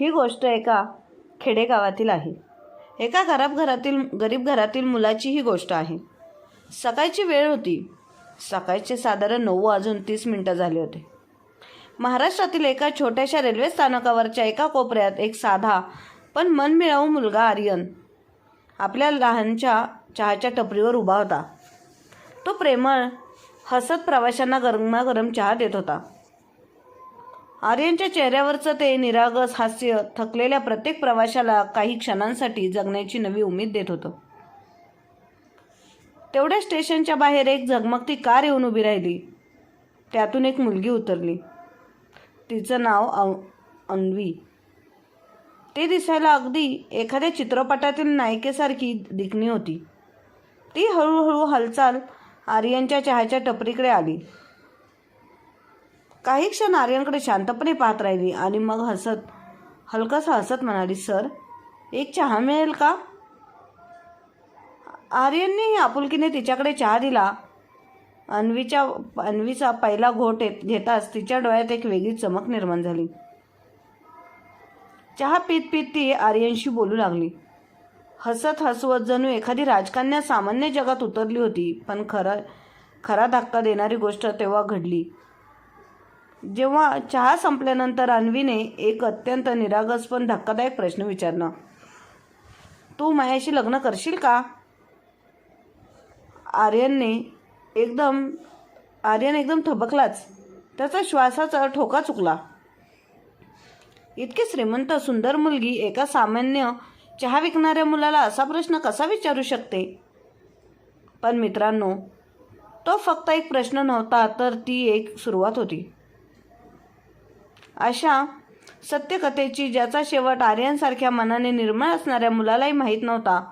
ही गोष्ट एका खेडेगावातील आहे. एका गरीब घरातील मुलाची ही गोष्ट आहे. सकाळची वेळ होती. सकाळचे साधारण 9:30 झाले होते. महाराष्ट्रातील एका छोट्याशा रेल्वे स्थानकावरच्या एका कोपऱ्यात एक साधा पण मनमिळावू मुलगा आर्यन आपल्या लहानच्या चहाच्या टपरीवर उभा होता. तो प्रेमळ हसत प्रवाशांना गरमागरम चहा देत होता. आर्यनच्या चेहऱ्यावरचं ते निरागस हास्य थकलेल्या प्रत्येक प्रवाशाला काही क्षणांसाठी जगण्याची नवी उमेद देत होतं. तेवढ्या स्टेशनच्या बाहेर एक झगमगती कार येऊन उभी राहिली. त्यातून एक मुलगी उतरली. तिचं नाव अन्वी. ती दिसायला अगदी एखाद्या चित्रपटातील नायिकेसारखी दिखणी होती. ती हळूहळू हालचाल आर्यनच्या चहाच्या टपरीकडे आली. काही क्षण आर्यनकडे शांतपणे पाहत राहिली आणि मग हलकंसं हसत म्हणाली, "सर, एक चहा मिळेल का?" आर्यनने आपुलकीने तिच्याकडे चहा दिला. अन्वीचा पहिला घोट घेताच तिच्या डोळ्यात एक वेगळी चमक निर्माण झाली. चहा पीत पीत ती आर्यनशी बोलू लागली. हसत हसवत जणू एखादी राजकन्या सामान्य जगात उतरली होती. पण खरा धक्का देणारी गोष्ट तेव्हा घडली, जेव्हा चहा संपल्यानंतर अन्वीने एक अत्यंत निरागस पण धक्कादायक प्रश्न विचारला, "तू माझ्याशी लग्न करशील का?" आर्यन एकदम थबकलाच. त्याचा श्वासाचा ठोका चुकला. इतकी श्रीमंत सुंदर मुलगी एका सामान्य चहा विकणाऱ्या मुलाला असा प्रश्न कसा विचारू शकते? पण मित्रांनो, तो फक्त एक प्रश्न नव्हता, तर ती एक सुरुवात होती. अशा सत्यकथेची, ज्याचा शेवट आर्यनसारख्या मनाने निर्मळ असणाऱ्या मुलालाही माहीत नव्हता.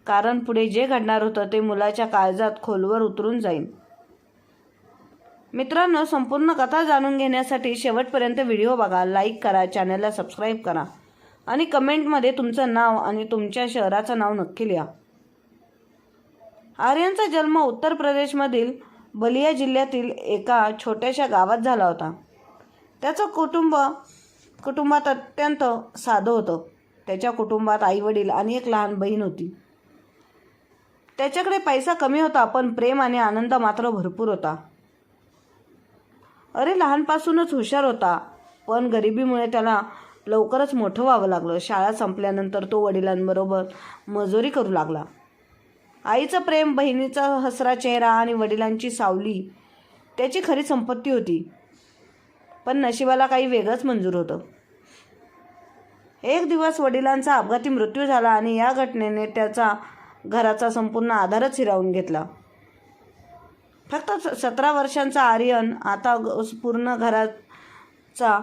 कारण पुढे जे घडणार होतं ते मुलाच्या काळजात खोलवर उतरून जाईल. मित्रांनो, संपूर्ण कथा जाणून घेण्यासाठी शेवटपर्यंत व्हिडिओ बघा, लाईक करा, चॅनलला सबस्क्राईब करा आणि कमेंटमध्ये तुमचं नाव आणि तुमच्या शहराचं नाव नक्की लिहा. आर्यनचा जन्म उत्तर प्रदेशमधील बलिया जिल्ह्यातील एका छोट्याशा गावात झाला होता. त्याचं कुटुंबात अत्यंत साधं होतं. त्याच्या कुटुंबात आईवडील आणि एक लहान बहीण होती. त्याच्याकडे पैसा कमी होता, पण प्रेम आणि आनंद मात्र भरपूर होता. लहानपासूनच हुशार होता, पण गरिबीमुळे त्याला लवकरच मोठं व्हावं लागलं. शाळा संपल्यानंतर तो वडिलांबरोबर मजुरी करू लागला. आईचं प्रेम, बहिणीचा हसरा चेहरा आणि वडिलांची सावली त्याची खरी संपत्ती होती. पण नशिबाला काही वेगळंच मंजूर होतं. एक दिवस वडिलांचा अपघाती मृत्यू झाला आणि या घटनेने त्याचा घराचा संपूर्ण आधारच हिरावून घेतला. फक्त 17 वर्षांचा आर्यन आता पूर्ण घराचा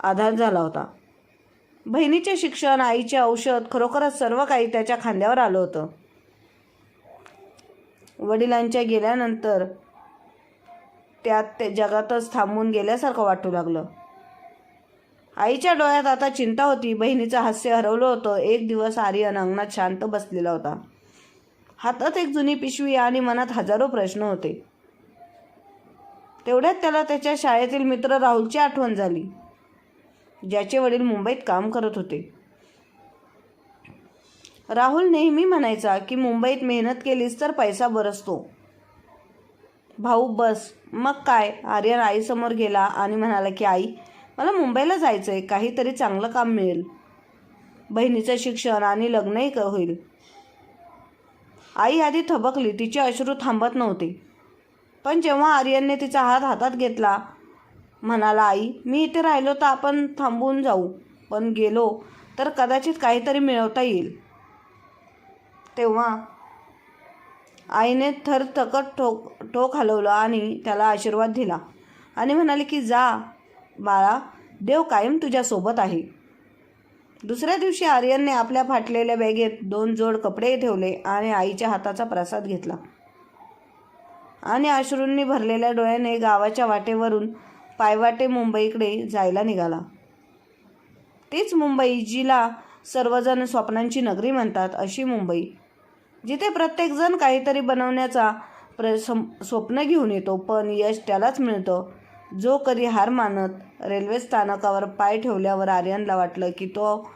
आधार झाला होता. बहिणीचे शिक्षण, आईचे औषध, खरोखरच सर्व काही त्याच्या खांद्यावर आलं होतं. वडिलांच्या गेल्यानंतर त्यात जगातच थांबून गेल्यासारखं वाटू लागलं. आईच्या डोळ्यात आता चिंता होती. बहिणीचं हास्य हरवलं होतं. एक दिवस आर्यन अंगणात शांत बसलेला होता. हातात एक जुनी पिशवी आणि मनात हजारो प्रश्न होते. तेवढ्यात त्याला त्याच्या शाळेतील मित्र राहुलची आठवण झाली, ज्याचे वडील मुंबईत काम करत होते. राहुल नेहमी म्हणायचा की मुंबईत मेहनत केलीस तर पैसा बरसतो. "भाऊ बस." "मग काय?" आर्यन आईसमोर गेला आणि म्हणाला की "आई, मला मुंबईला जायचंय. काहीतरी चांगलं काम मिळेल. बहिणीचं शिक्षण आणि लग्नही होईल." आई आधी थबकली. तिचे अश्रू थांबत नव्हते. पण जेव्हा आर्यनने तिचा हात हातात घेतला, म्हणाला, "आई, मी इथे राहिलो तर आपण थांबून जाऊ, पण गेलो तर कदाचित काहीतरी मिळवता येईल." तेव्हा आईने थरथकत टोक हलवलं आणि त्याला आशीर्वाद दिला आणि म्हणाले की "जा बाळा, देव कायम तुझ्यासोबत आहे." दुसऱ्या दिवशी आर्यनने आपल्या फाटलेल्या बॅगेत 2 जोड कपडे ठेवले आणि आईच्या हाताचा प्रसाद घेतला आणि अश्रूंनी भरलेल्या डोळ्याने गावाच्या वाटेवरून पायवाटे मुंबईकडे जायला निघाला. तीच मुंबई जिला सर्वजण स्वप्नांची नगरी म्हणतात. अशी मुंबई जिथे प्रत्येकजण काहीतरी बनवण्याचा स्वप्न घेऊन येतो, पण यश त्यालाच मिळतं जो कधी हार मानत रेल्वे स्थानकावर पाय ठेवल्यावर आर्यनला वाटलं की तो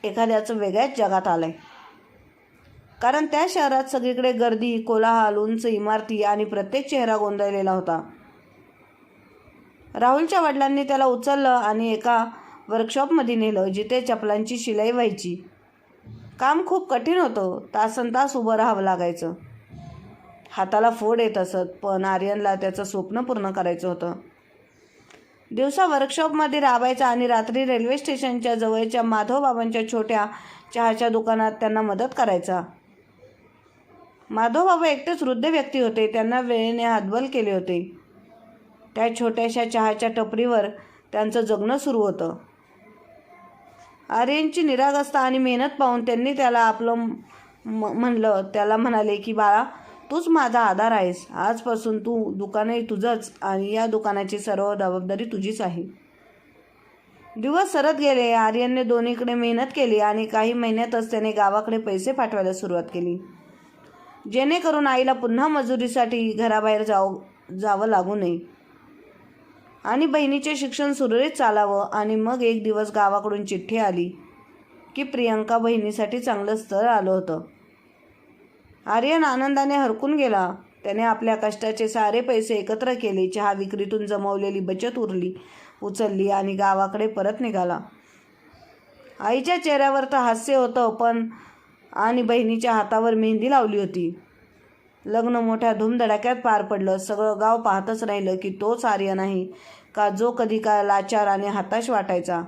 एखाद्याचं वेगळ्याच जगात आलाय. कारण त्या शहरात सगळीकडे गर्दी, कोलाहल, उंच इमारती आणि प्रत्येक चेहरा गोंधळलेला होता. राहुलच्या वडिलांनी त्याला उचललं आणि एका वर्कशॉपमध्ये नेलं जिथे चपलांची शिलाई व्हायची. काम खूप कठीण होतं. तासनतास उभं राहावं लागायचं. हाताला फोड येत असत, पण आर्यनला त्याचं स्वप्न पूर्ण करायचं होतं. दिवसा वर्कशॉपमध्ये राबायचा आणि रात्री रेल्वे स्टेशनच्या जवळच्या माधवबाबांच्या छोट्या चहाच्या दुकानात त्यांना मदत करायचा. माधवबाबा एकटेच वृद्ध व्यक्ती होते. त्यांना वेळेने हातबल केले होते. त्या छोट्याशा चहाच्या टपरीवर त्यांचं जगणं सुरू होतं. आर्यनची निरागसता आणि मेहनत पाहून त्यांनी त्याला आपलं म्हणलं. त्याला म्हणाले की बाळा, तूच माझा आधार आहेस. आजपासून दुकानही तुझंच आणि या दुकानाची सर्व जबाबदारी तुझीच आहे. दिवस सरत गेले. आर्यनने दोन्हीकडे मेहनत केली आणि काही महिन्यातच त्याने गावाकडे पैसे पाठवायला सुरुवात केली, जेणेकरून आईला पुन्हा मजुरीसाठी घराबाहेर जावं लागू नये आणि बहिणीचे शिक्षण सुरळीत चालावं. आणि मग एक दिवस गावाकडून चिठ्ठी आली की प्रियंका बहिणीसाठी चांगलं स्थळ आलं होतं. आर्यन आनंदाने हरकून गेला. त्याने आपल्या कष्टाचे सारे पैसे एकत्र केले, चहा विक्रीतून जमवलेली बचत उचलली आणि गावाकडे परत निघाला. आईच्या चेहऱ्यावर तर हास्य होतं, आणि बहिणीच्या हातावर मेहंदी लावली होती. लग्न मोठ्या धूमधडाक्यात पार पडलं. सगळं गाव पाहतच राहिलं की तोच आर्यन आहे का जो कधी काय लाचार आणि हताश वाटायचा.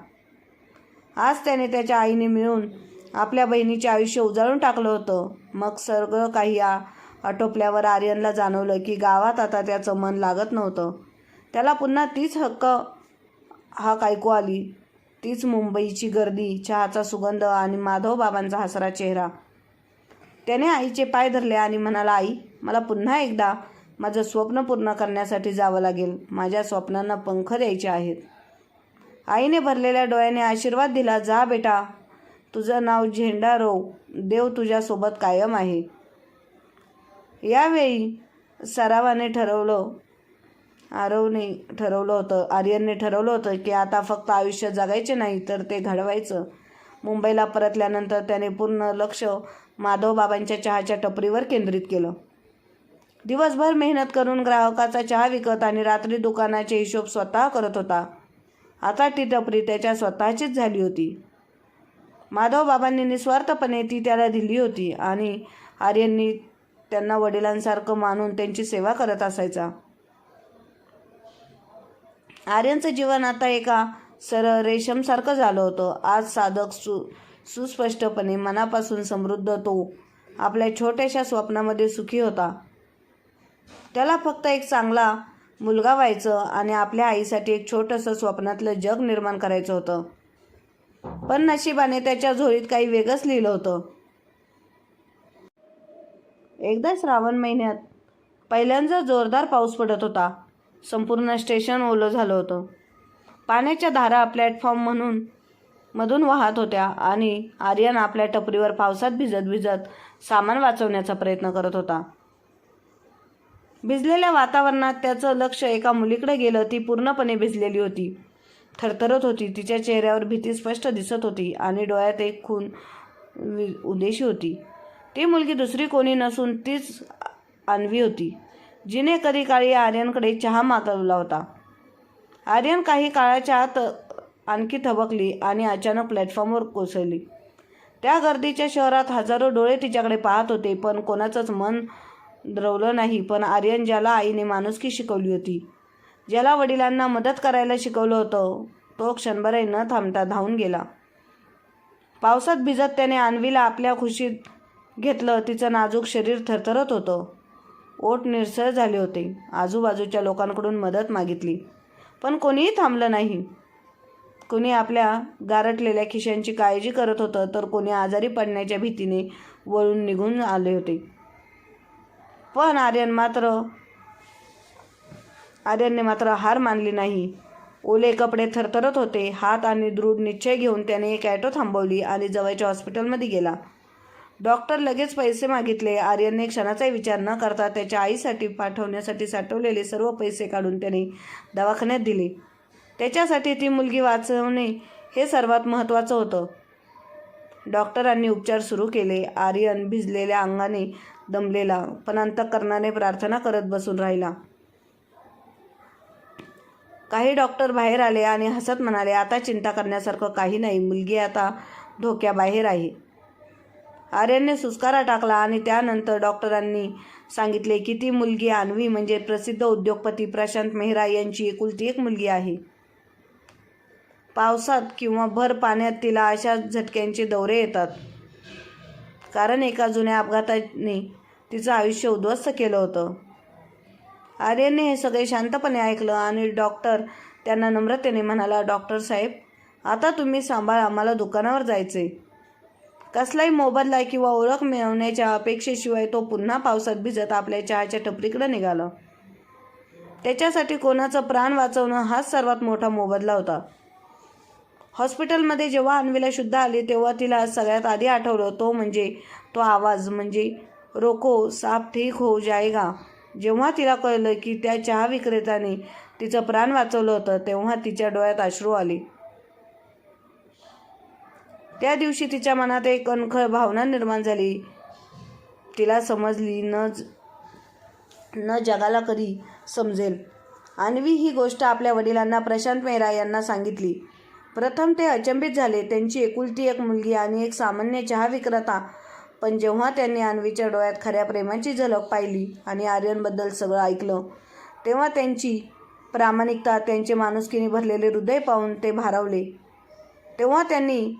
आज त्याने त्याच्या आईने मिळून आपल्या बहिणीचे आयुष्य उजाळून टाकलं होतं. मग सगळं काही आटोपल्यावर आर्यनला जाणवलं की गावात आता त्याचं मन लागत नव्हतं. त्याला पुन्हा तीच हाक ऐकू आली, तीच मुंबईची गर्दी, चहाचा सुगंध आणि माधवबाबांचा हसरा चेहरा. त्याने आईचे पाय धरले आणि म्हणाला, आई, मला पुन्हा एकदा माझं स्वप्न पूर्ण करण्यासाठी जावं लागेल. माझ्या स्वप्नांना पंख द्यायचे आहेत. आईने भरलेल्या डोळ्याने आशीर्वाद दिला. जा बेटा, तुझं नाव झेंडा रोव. देव तुझ्यासोबत कायम आहे. यावेळी आर्यनने ठरवलं होतं की आता फक्त आयुष्य जगायचे नाही तर ते घडवायचं. मुंबईला परतल्यानंतर त्याने पूर्ण लक्ष माधवबाबांच्या चहाच्या टपरीवर केंद्रित केलं. दिवसभर मेहनत करून ग्राहकाचा चहा विकत आणि रात्री दुकानाचे हिशोब स्वतः करत होता. आता ती टपरी त्याच्या स्वतःचीच झाली होती. माधवबाबांनी निस्वार्थपणे ती त्याला दिली होती आणि आर्यननी त्यांना वडिलांसारखं मानून त्यांची सेवा करत असायचा. आर्यनचं जीवन आता एका सरळ रेषमसारखं झालं होतं. आज साधक, सुस्पष्टपणे, मनापासून समृद्ध तो आपल्या छोट्याशा स्वप्नामध्ये सुखी होता. त्याला फक्त एक चांगला मुलगा व्हायचं आणि आपल्या आईसाठी एक छोटंसं स्वप्नातलं जग निर्माण करायचं होतं. पण नशिबाने त्याच्या झोळीत काही वेगळंच लिहिलं होतं. एकदा श्रावण महिन्यात पहिल्यांदा जोरदार पाऊस पडत होता. संपूर्ण स्टेशन ओलं झालं होतं. पाण्याच्या धारा प्लॅटफॉर्म मधून वाहत होत्या आणि आर्यन आपल्या टपरीवर पावसात भिजत सामान वाचवण्याचा प्रयत्न करत होता. भिजलेल्या वातावरणात त्याचं लक्ष एका मुलीकडे गेलं. ती पूर्णपणे भिजलेली होती, थरथरत होती. तिच्या चेहऱ्यावर भीती स्पष्ट दिसत होती आणि डोळ्यात एक खून उदेशी होती. ती मुलगी दुसरी कोणी नसून तीच अन्वी होती, जिने कधी काळी आर्यनकडे चहा मागवला होता. आर्यन काही काळाच्या आत आणखी थबकली आणि अचानक प्लॅटफॉर्मवर कोसळली. त्या गर्दीच्या शहरात हजारो डोळे तिच्याकडे पाहत होते, पण कोणाचंच मन द्रवलं नाही. पण आर्यन, ज्याला आईने माणुसकी शिकवली होती, ज्याला वडिलांना मदत करायला शिकवलं होतं, तो क्षणभरही न थांबता धावून गेला. पावसात भिजत त्याने अन्वीला आपल्या खुशीत घेतलं. तिचं नाजूक शरीर थरथरत होतं, ओठ निळसर झाले होते. आजूबाजूच्या लोकांकडून मदत मागितली, पण कोणीही थांबलं नाही. कोणी आपल्या गारटलेल्या खिशांची काळजी करत होतं, तर कोणी आजारी पडण्याच्या भीतीने वळून निघून आले होते. पण आर्यनने मात्र हार मानली नाही. ओले कपडे थरथरत होते. हात आणि दृढ निश्चय घेऊन त्याने एक ॲटो थांबवली आणि जवळच्या हॉस्पिटलमध्ये गेला. डॉक्टर लगेच पैसे मागितले. आर्यनने क्षणाचाही विचार न करता त्याच्या आईसाठी पाठवण्यासाठी साठवलेले सर्व पैसे काढून त्याने दवाखान्यात दिले. त्याच्यासाठी ती मुलगी वाचवणे हे सर्वात महत्त्वाचं होतं. डॉक्टरांनी उपचार सुरू केले. आर्यन भिजलेल्या अंगाने दमलेला पण अंतःकरणाने प्रार्थना करत बसून राहिला. काही डॉक्टर बाहेर आले आणि हसत म्हणाले, आता चिंता करण्यासारखं काही नाही, मुलगी आता धोक्याबाहेर आहे. आर्यनने सुस्कारा टाकला आणि त्यानंतर डॉक्टरांनी सांगितले की ती मुलगी अन्वी म्हणजे प्रसिद्ध उद्योगपती प्रशांत मेहरा यांची एकुलती एक मुलगी आहे. पावसात किंवा भर पाण्यात तिला अशा झटक्यांचे दौरे येतात, कारण एका जुन्या अपघाताने तिचं आयुष्य उद्ध्वस्त केलं होतं. आर्यनने हे सगळे शांतपणे ऐकलं आणि डॉक्टर त्यांना नम्रतेने म्हणाला, डॉक्टर साहेब, आता तुम्ही सांभाळा, मला दुकानावर जायचे. कसलाही मोबदला किंवा ओळख मिळवण्याच्या अपेक्षेशिवाय तो पुन्हा पावसात भिजत आपल्या चहाच्या टपरीकडे निघाला. त्याच्यासाठी कोणाचं प्राण वाचवणं हाच सर्वात मोठा मोबदला होता. हॉस्पिटलमध्ये जेव्हा अन्वीला शुद्ध आली तेव्हा तिला सगळ्यात आधी आठवलं तो आवाज म्हणजे रोको, साप ठीक हो जाएगा. जेव्हा तिला कळलं की त्या चहा विक्रेत्याने तिचं प्राण वाचवलं होतं तेव्हा तिच्या डोळ्यात अश्रू आले. त्या दिवशी तिच्या मनात एक अनखळ भावना निर्माण झाली. तिला समजली न जगाला कधी समजेल. अन्वी ही गोष्ट आपल्या वडिलांना प्रशांत मेहरा यांना सांगितली. प्रथम ते अचंबित झाले. त्यांची एकुलती एक मुलगी आणि एक सामान्य चहा विक्रेता. पण जेव्हा त्यांनी अन्वीच्या डोळ्यात खऱ्या प्रेमाची झलक पाहिली आणि आर्यनबद्दल सगळं ऐकलं तेव्हा त्यांची प्रामाणिकता, त्यांचे माणुसकीने भरलेले हृदय पाहून ते भारावले. तेव्हा त्यांनी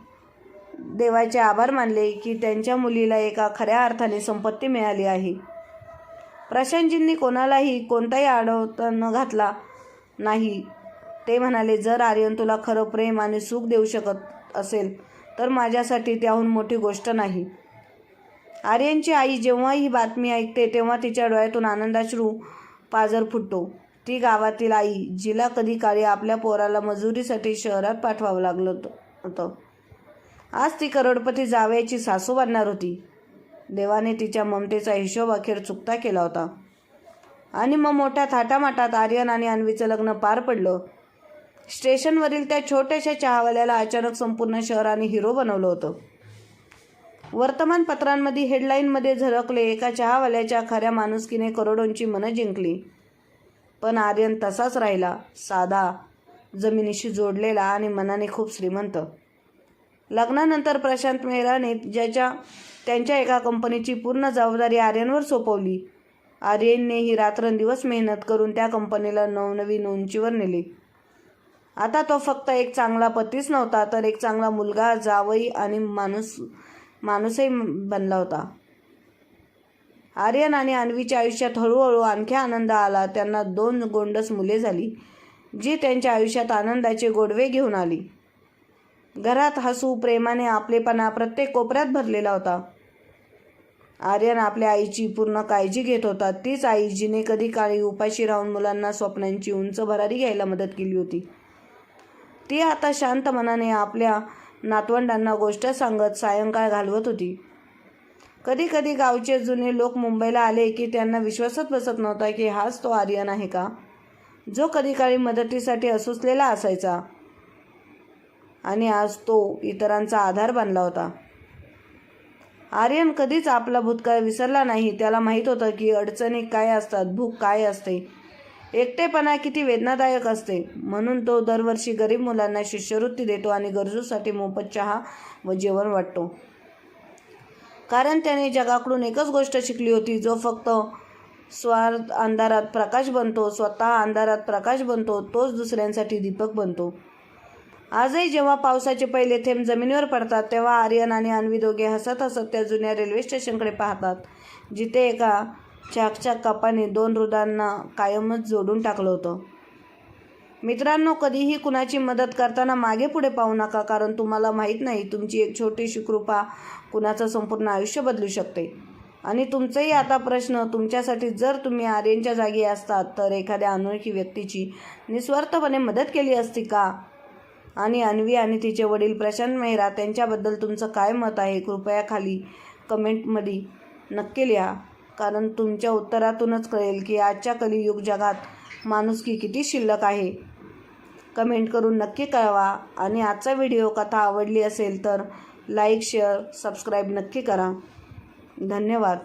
देवाचे आभार मानले की त्यांच्या मुलीला एका खऱ्या अर्थाने संपत्ती मिळाली आहे. प्रशांतजींनी कोणालाही कोणताही आडवता न घातला नाही. ते म्हणाले, जर आर्यन तुला खरं प्रेम आणि सुख देऊ शकत असेल तर माझ्यासाठी त्याहून मोठी गोष्ट नाही. आर्यनची आई जेव्हा ही बातमी ऐकते तेव्हा तिच्या डोळ्यातून आनंदाश्रू पाझर फुटतो. ती गावातील आई, जिला कधी काळी आपल्या पोराला मजुरीसाठी शहरात पाठवावं लागलं होतं, आज ती करोडपती जावयाची सासू बनणार होती. देवाने तिच्या ममतेचा हिशोब अखेर चुकता केला होता. आणि मग मोठ्या थाटामाटात आर्यन आणि अन्वीचं लग्न पार पडलं. स्टेशनवरील त्या छोट्याशा चहावाल्याला अचानक संपूर्ण शहराने हिरो बनवलं होतं. वर्तमानपत्रांमध्ये हेडलाईनमध्ये झळकले, एका चहावाल्याच्या खऱ्या माणुसकीने करोडोंची मनं जिंकली. पण आर्यन तसाच राहिला, साधा, जमिनीशी जोडलेला आणि मनाने खूप श्रीमंत. लग्नानंतर प्रशांत मेहराने त्यांच्या एका कंपनीची पूर्ण जबाबदारी आर्यनवर सोपवली. आर्यननेही रात्रंदिवस मेहनत करून त्या कंपनीला नवनवीन उंचीवर नेले. आता तो फक्त एक चांगला पतीच नव्हता तर एक चांगला मुलगा, जावई आणि माणूसही बनला होता. आर्यन आणि अन्वीच्या आयुष्यात हळूहळू आणखी आनंद आला. त्यांना 2 गोंडस मुले झाली जी त्यांच्या आयुष्यात आनंदाचे गोडवे घेऊन आली. घरात हसू, प्रेमाने आपलेपणा प्रत्येक कोपऱ्यात भरलेला होता. आर्यन आपल्या आईची पूर्ण काळजी घेत होता. तीच आई जिने कधी काळी उपाशी राहून मुलांना स्वप्नांची उंच भरारी घ्यायला मदत केली होती. ती आता शांत मनाने आपल्या नातवंडांना गोष्ट सांगत सायंकाळ घालवत होती. कधी कधी गावचे जुने लोक मुंबईला आले की त्यांना विश्वासच बसत नव्हता की हाच तो आर्यन आहे का, जो कधी काळी मदतीसाठी असुसलेला असायचा आणि आज तो इतरांचा आधार बनला होता. आर्यन कधीच आपला भूतकाळ विसरला नाही. त्याला माहीत होतं की अडचणी काय असतात, भूक काय असते, एकटेपणा किती वेदनादायक असते. म्हणून तो दरवर्षी गरीब मुलांना शिष्यवृत्ती देतो आणि गरजूसाठी मोफत चहा व जेवण वाटतो. कारण त्याने जगाकडून एकच गोष्ट शिकली होती, जो फक्त स्वार्थ अंधारात प्रकाश बनतो, स्वतः अंधारात प्रकाश बनतो, तोच दुसऱ्यांसाठी दीपक बनतो. आजही जेव्हा पावसाचे पहिले थेंब जमिनीवर पडतात तेव्हा आर्यन आणि अन्वी दोघे हसत हसत त्या जुन्या रेल्वे स्टेशनकडे पाहतात, जिथे एका चाकच्या कपाने 2 हृदयांना कायमच जोडून टाकलं होतं. मित्रांनो, कधीही कुणाची मदत करताना मागे पुढे पाहू नका, कारण तुम्हाला माहीत नाही तुमची एक छोटीशी कृपा कुणाचं संपूर्ण आयुष्य बदलू शकते. आणि तुमचाही आता प्रश्न तुमच्यासाठी, जर तुम्ही आर्यनच्या जागी असतात तर एखाद्या अनोळखी व्यक्तीची निस्वार्थपणे मदत केली असती का? आणि अन्वी आणि तिचे वडील प्रशांत मेहरा त्यांच्याबद्दल तुमचं काय मत आहे? कृपया खाली कमेंटमध्ये नक्की लिहा, कारण तुमच्या उत्तरातूनच कळेल की आजच्या कलियुग जगात माणुसकी किती शिल्लक आहे. कमेंट करून नक्की कळवा. आणि आजचा व्हिडिओ कथा आवडली असेल तर लाईक, शेअर, सबस्क्राईब नक्की करा. धन्यवाद.